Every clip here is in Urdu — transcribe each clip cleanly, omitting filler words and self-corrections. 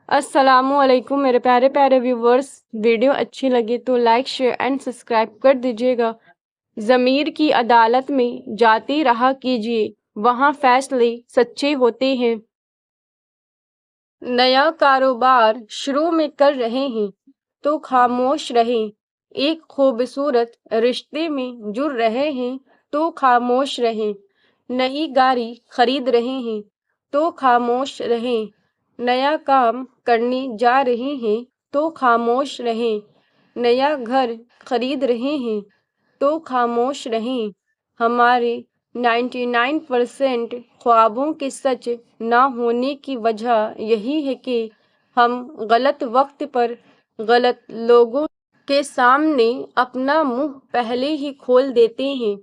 السلام علیکم میرے پیارے پیارے ویورز، ویڈیو اچھی لگے تو لائک شیئر اینڈ سبسکرائب کر دیجیے گا۔ ضمیر کی عدالت میں جاتے رہا کیجیے، وہاں فیصلے سچے ہوتے ہیں۔ نیا کاروبار شروع میں کر رہے ہیں تو خاموش رہیں، ایک خوبصورت رشتے میں جڑ رہے ہیں تو خاموش رہیں، نئی گاڑی خرید رہے ہیں تو خاموش رہیں، نیا کام کرنے جا رہے ہیں تو خاموش رہیں، نیا گھر خرید رہے ہیں تو خاموش رہیں۔ ہمارے 99% خوابوں کے سچ نہ ہونے کی وجہ یہی ہے کہ ہم غلط وقت پر غلط لوگوں کے سامنے اپنا منہ پہلے ہی کھول دیتے ہیں۔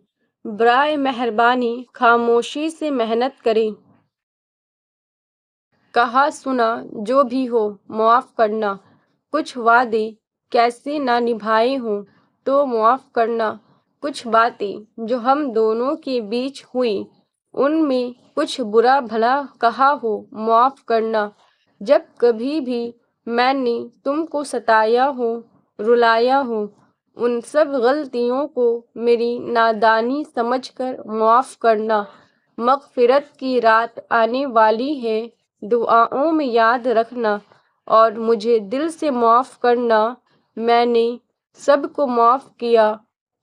برائے مہربانی خاموشی سے محنت کریں۔ کہا سنا جو بھی ہو معاف کرنا، کچھ وعدے کیسے نہ نبھائے ہوں تو معاف کرنا، کچھ باتیں جو ہم دونوں کے بیچ ہوئیں ان میں کچھ برا بھلا کہا ہو معاف کرنا، جب کبھی بھی میں نے تم کو ستایا ہو رلایا ہو ان سب غلطیوں کو میری نادانی سمجھ کر معاف کرنا۔ مغفرت کی رات آنے والی ہے، دعاؤں میں یاد رکھنا اور مجھے دل سے معاف کرنا۔ میں نے سب کو معاف کیا،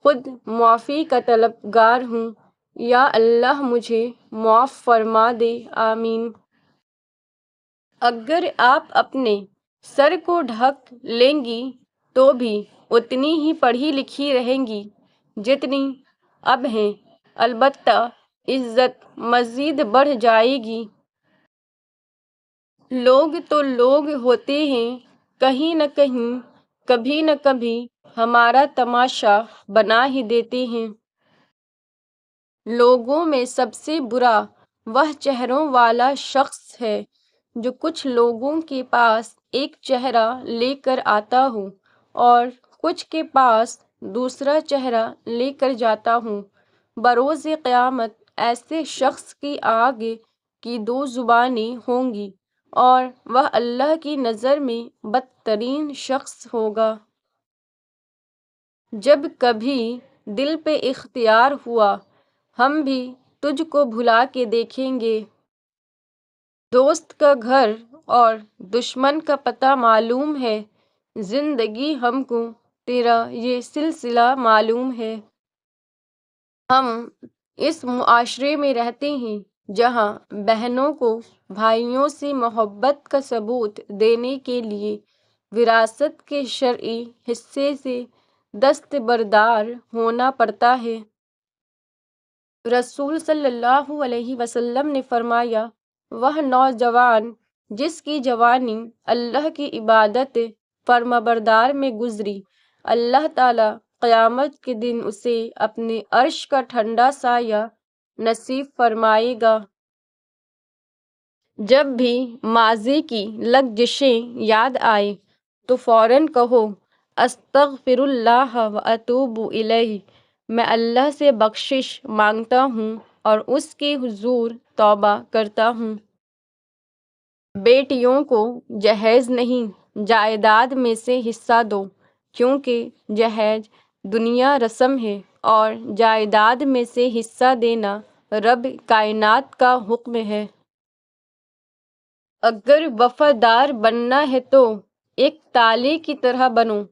خود معافی کا طلبگار ہوں، یا اللہ مجھے معاف فرما دے، آمین۔ اگر آپ اپنے سر کو ڈھک لیں گی تو بھی اتنی ہی پڑھی لکھی رہیں گی جتنی اب ہیں، البتہ عزت مزید بڑھ جائے گی۔ لوگ تو لوگ ہوتے ہیں، کہیں نہ کہیں کبھی نہ کبھی ہمارا تماشا بنا ہی دیتے ہیں۔ لوگوں میں سب سے برا وہ چہروں والا شخص ہے جو کچھ لوگوں کے پاس ایک چہرہ لے کر آتا ہوں اور کچھ کے پاس دوسرا چہرہ لے کر جاتا ہوں۔ بروز قیامت ایسے شخص کی آگ کی دو زبانیں ہوں گی اور وہ اللہ کی نظر میں بدترین شخص ہوگا۔ جب کبھی دل پہ اختیار ہوا ہم بھی تجھ کو بھلا کے دیکھیں گے۔ دوست کا گھر اور دشمن کا پتہ معلوم ہے، زندگی ہم کو تیرا یہ سلسلہ معلوم ہے۔ ہم اس معاشرے میں رہتے ہیں جہاں بہنوں کو بھائیوں سے محبت کا ثبوت دینے کے لیے وراثت کے شرعی حصے سے دستبردار ہونا پڑتا ہے۔ رسول صلی اللہ علیہ وسلم نے فرمایا، وہ نوجوان جس کی جوانی اللہ کی عبادت فرمانبردار میں گزری، اللہ تعالیٰ قیامت کے دن اسے اپنے عرش کا ٹھنڈا سایہ نصیب فرمائے گا۔ جب بھی ماضی کی لغزشیں یاد آئیں تو فوراً کہو، استغفر اللہ و اتوب الیہ، میں اللہ سے بخشش مانگتا ہوں اور اس کے حضور توبہ کرتا ہوں۔ بیٹیوں کو جہیز نہیں جائیداد میں سے حصہ دو، کیونکہ جہیز دنیا رسم ہے اور جائیداد میں سے حصہ دینا رب کائنات کا حکم ہے۔ اگر وفادار بننا ہے تو ایک تالے کی طرح بنو،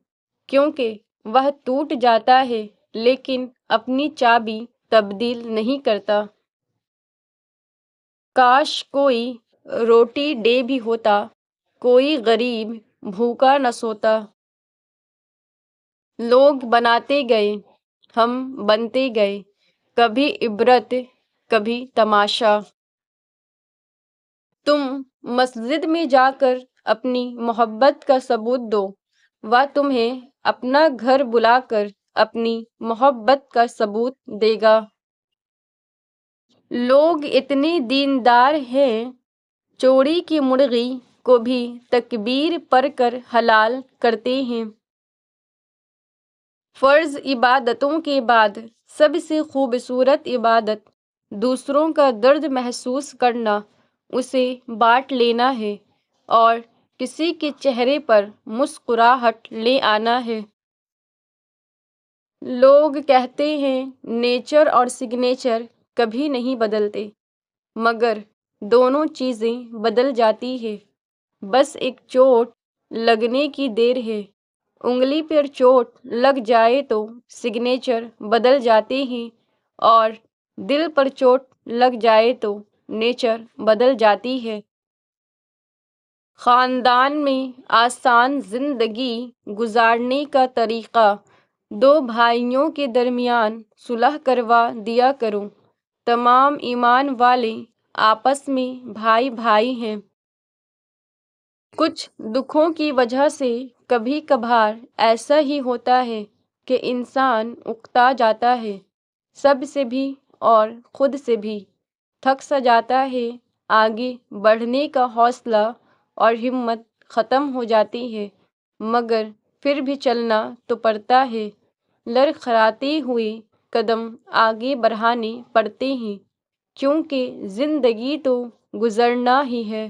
کیونکہ وہ ٹوٹ جاتا ہے لیکن اپنی چابی تبدیل نہیں کرتا۔ کاش کوئی روٹی دے بھی ہوتا، کوئی غریب بھوکا نہ سوتا۔ لوگ بناتے گئے، ہم بنتے گئے، کبھی عبرت کبھی تماشا۔ تم مسجد میں جا کر اپنی محبت کا ثبوت دو، وہ تمہیں اپنا گھر بلا کر اپنی محبت کا ثبوت دے گا۔ لوگ اتنے دیندار ہیں، چوری کی مرغی کو بھی تکبیر پڑھ کر حلال کرتے ہیں۔ فرض عبادتوں کے بعد سب سے خوبصورت عبادت دوسروں کا درد محسوس کرنا، اسے بانٹ لینا ہے، اور کسی کے چہرے پر مسکراہٹ لے آنا ہے۔ لوگ کہتے ہیں نیچر اور سگنیچر کبھی نہیں بدلتے، مگر دونوں چیزیں بدل جاتی ہیں، بس ایک چوٹ لگنے کی دیر ہے۔ انگلی پر چوٹ لگ جائے تو سگنیچر بدل جاتے ہیں اور دل پر چوٹ لگ جائے تو نیچر بدل جاتی ہے۔ خاندان میں آسان زندگی گزارنے کا طریقہ، دو بھائیوں کے درمیان صلح کروا دیا کرو۔ تمام ایمان والے آپس میں بھائی بھائی ہیں۔ کچھ دکھوں کی وجہ سے کبھی کبھار ایسا ہی ہوتا ہے کہ انسان اکتا جاتا ہے، سب سے بھی اور خود سے بھی تھک سا جاتا ہے، آگے بڑھنے کا حوصلہ اور ہمت ختم ہو جاتی ہے، مگر پھر بھی چلنا تو پڑتا ہے، لڑکھڑاتے ہوئے قدم آگے بڑھانے پڑتے ہیں، کیونکہ زندگی تو گزرنا ہی ہے۔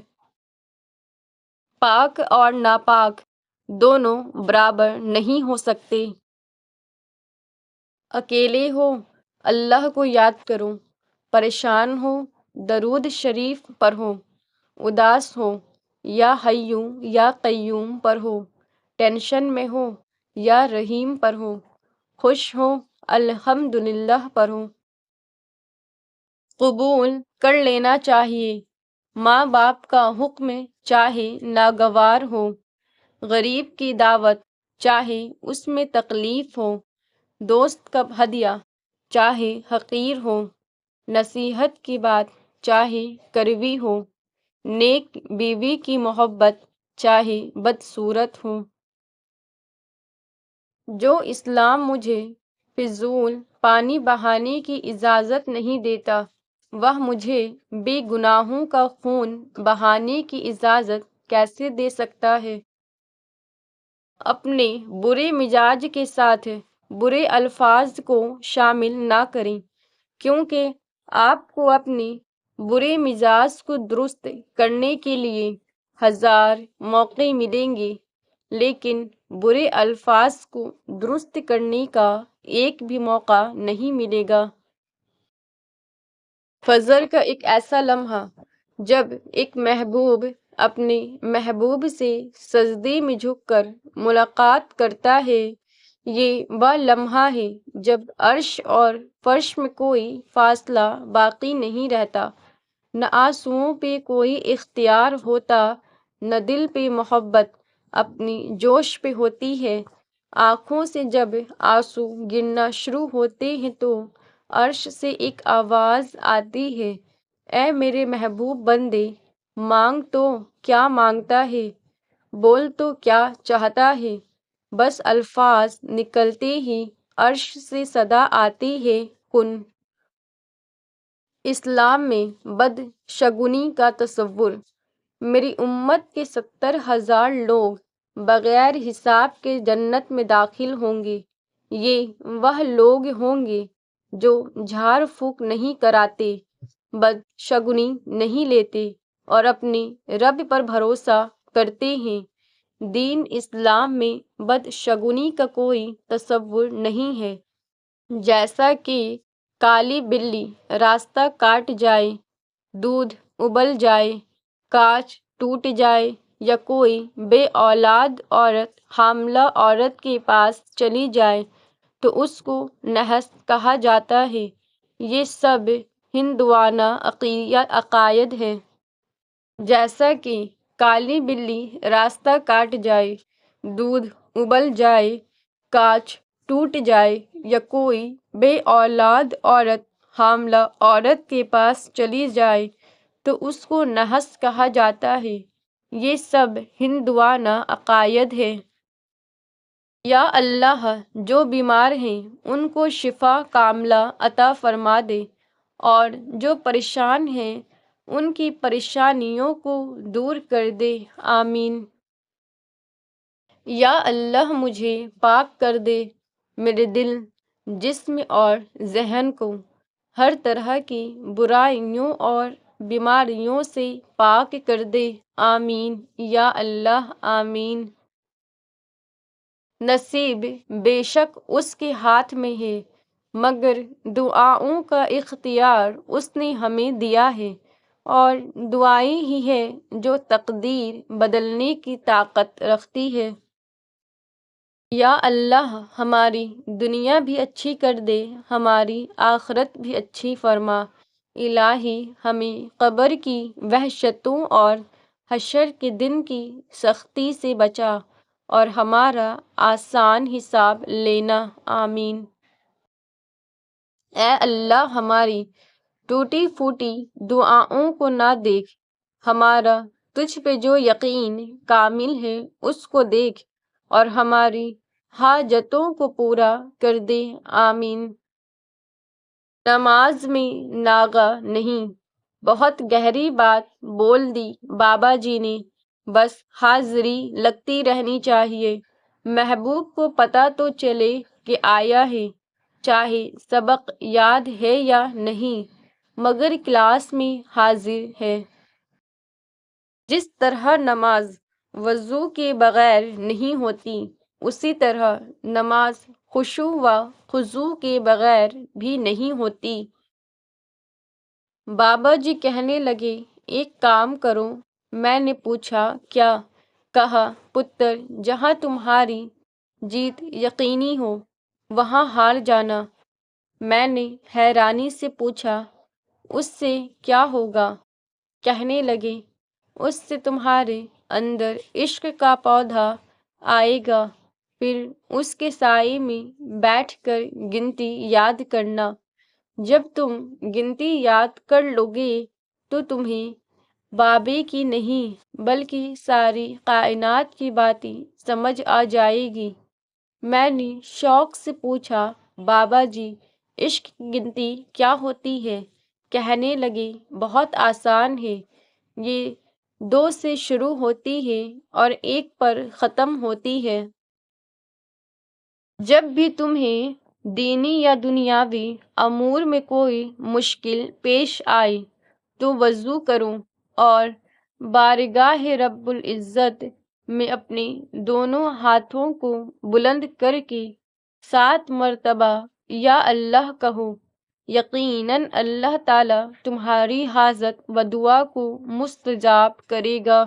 پاک اور ناپاک دونوں برابر نہیں ہو سکتے۔ اکیلے ہو اللہ کو یاد کرو، پریشان ہو درود شریف پڑھو، اداس ہو یا حیّ یا قیوم پڑھو، ٹینشن میں ہو یا رحیم پڑھو، خوش ہو الحمدللہ پڑھو۔ قبول کر لینا چاہیے، ماں باپ کا حکم چاہے ناگوار ہو، غریب کی دعوت چاہے اس میں تکلیف ہو، دوست کا ہدیہ چاہے حقیر ہو، نصیحت کی بات چاہے کڑوی ہو، نیک بیوی کی محبت چاہے بدصورت ہو۔ جو اسلام مجھے فضول پانی بہانے کی اجازت نہیں دیتا، وہ مجھے بے گناہوں کا خون بہانے کی اجازت کیسے دے سکتا ہے؟ اپنے برے مزاج کے ساتھ برے الفاظ کو شامل نہ کریں، کیونکہ آپ کو اپنے برے مزاج کو درست کرنے کے لیے ہزار موقع ملیں گے، لیکن برے الفاظ کو درست کرنے کا ایک بھی موقع نہیں ملے گا۔ فجر کا ایک ایسا لمحہ جب ایک محبوب اپنے محبوب سے سجدے میں جھک کر ملاقات کرتا ہے، یہ وہ لمحہ ہے جب عرش اور فرش میں کوئی فاصلہ باقی نہیں رہتا، نہ آنسوؤں پہ کوئی اختیار ہوتا، نہ دل پہ محبت اپنی جوش پہ ہوتی ہے۔ آنکھوں سے جب آنسو گرنا شروع ہوتے ہیں تو عرش سے ایک آواز آتی ہے، اے میرے محبوب بندے، مانگ تو کیا مانگتا ہے، بول تو کیا چاہتا ہے؟ بس الفاظ نکلتے ہی عرش سے صدا آتی ہے، کن۔ اسلام میں بدشگونی کا تصور۔ میری امت کے 70,000 لوگ بغیر حساب کے جنت میں داخل ہوں گے۔ یہ وہ لوگ ہوں گے جو جھاڑ پھونک نہیں کراتے، بدشگونی نہیں لیتے اور اپنے رب پر بھروسہ کرتے ہیں۔ دین اسلام میں بدشگونی کا کوئی تصور نہیں ہے۔ جیسا کہ کالی بلی راستہ کاٹ جائے، دودھ ابل جائے، کانچ ٹوٹ جائے یا کوئی بے اولاد عورت حاملہ عورت کے پاس چلی جائے تو اس کو نحس کہا جاتا ہے۔ یہ سب ہندوانہ عقائد ہیں۔ جیسا کہ کالی بلی راستہ کاٹ جائے، دودھ ابل جائے، کانچ ٹوٹ جائے یا کوئی بے اولاد عورت حاملہ عورت کے پاس چلی جائے تو اس کو نحس کہا جاتا ہے، یہ سب ہندوانہ عقائد ہیں۔ یا اللہ، جو بیمار ہیں ان کو شفا کاملہ عطا فرما دے اور جو پریشان ہیں ان کی پریشانیوں کو دور کر دے، آمین۔ یا اللہ، مجھے پاک کر دے، میرے دل، جسم اور ذہن کو ہر طرح کی برائیوں اور بیماریوں سے پاک کر دے، آمین یا اللہ آمین۔ نصیب بے شک اس کے ہاتھ میں ہے، مگر دعاؤں کا اختیار اس نے ہمیں دیا ہے، اور دعائیں ہی ہے جو تقدیر بدلنے کی طاقت رکھتی ہے۔ یا اللہ ہماری دنیا بھی اچھی کر دے، ہماری آخرت بھی اچھی فرما۔ الہی ہمیں قبر کی وحشتوں اور حشر کے دن کی سختی سے بچا، اور ہمارا آسان حساب لینا، آمین۔ اے اللہ ہماری ٹوٹی پھوٹی دعاؤں کو نہ دیکھ، ہمارا تجھ پہ جو یقین کامل ہے اس کو دیکھ، اور ہماری حاجتوں کو پورا کر دے، آمین۔ نماز میں ناغہ نہیں، بہت گہری بات بول دی بابا جی نے، بس حاضری لگتی رہنی چاہیے۔ محبوب کو پتہ تو چلے کہ آیا ہے، چاہے سبق یاد ہے یا نہیں، مگر کلاس میں حاضر ہے۔ جس طرح نماز وضو کے بغیر نہیں ہوتی، اسی طرح نماز خشوع و خضوع کے بغیر بھی نہیں ہوتی۔ بابا جی کہنے لگے، ایک کام کرو۔ میں نے پوچھا کیا؟ کہا پتر، جہاں تمہاری جیت یقینی ہو وہاں ہار جانا۔ میں نے حیرانی سے پوچھا، اس سے کیا ہوگا؟ کہنے لگے، اس سے تمہارے اندر عشق کا پودا آئے گا، پھر اس کے سائے میں بیٹھ کر گنتی یاد کرنا۔ جب تم گنتی یاد کر لوگے تو تمہیں بابے کی نہیں بلکہ ساری کائنات کی باتیں سمجھ آ جائے گی۔ میں نے شوق سے پوچھا، بابا جی عشق کی گنتی کیا ہوتی ہے؟ کہنے لگے، بہت آسان ہے، یہ 2 سے شروع ہوتی ہے اور 1 پر ختم ہوتی ہے۔ جب بھی تمہیں دینی یا دنیاوی امور میں کوئی مشکل پیش آئے تو وضو کرو اور بارگاہ رب العزت میں اپنے دونوں ہاتھوں کو بلند کر کے 7 مرتبہ یا اللہ کہو، یقیناً اللہ تعالیٰ تمہاری حاجت و دعا کو مستجاب کرے گا۔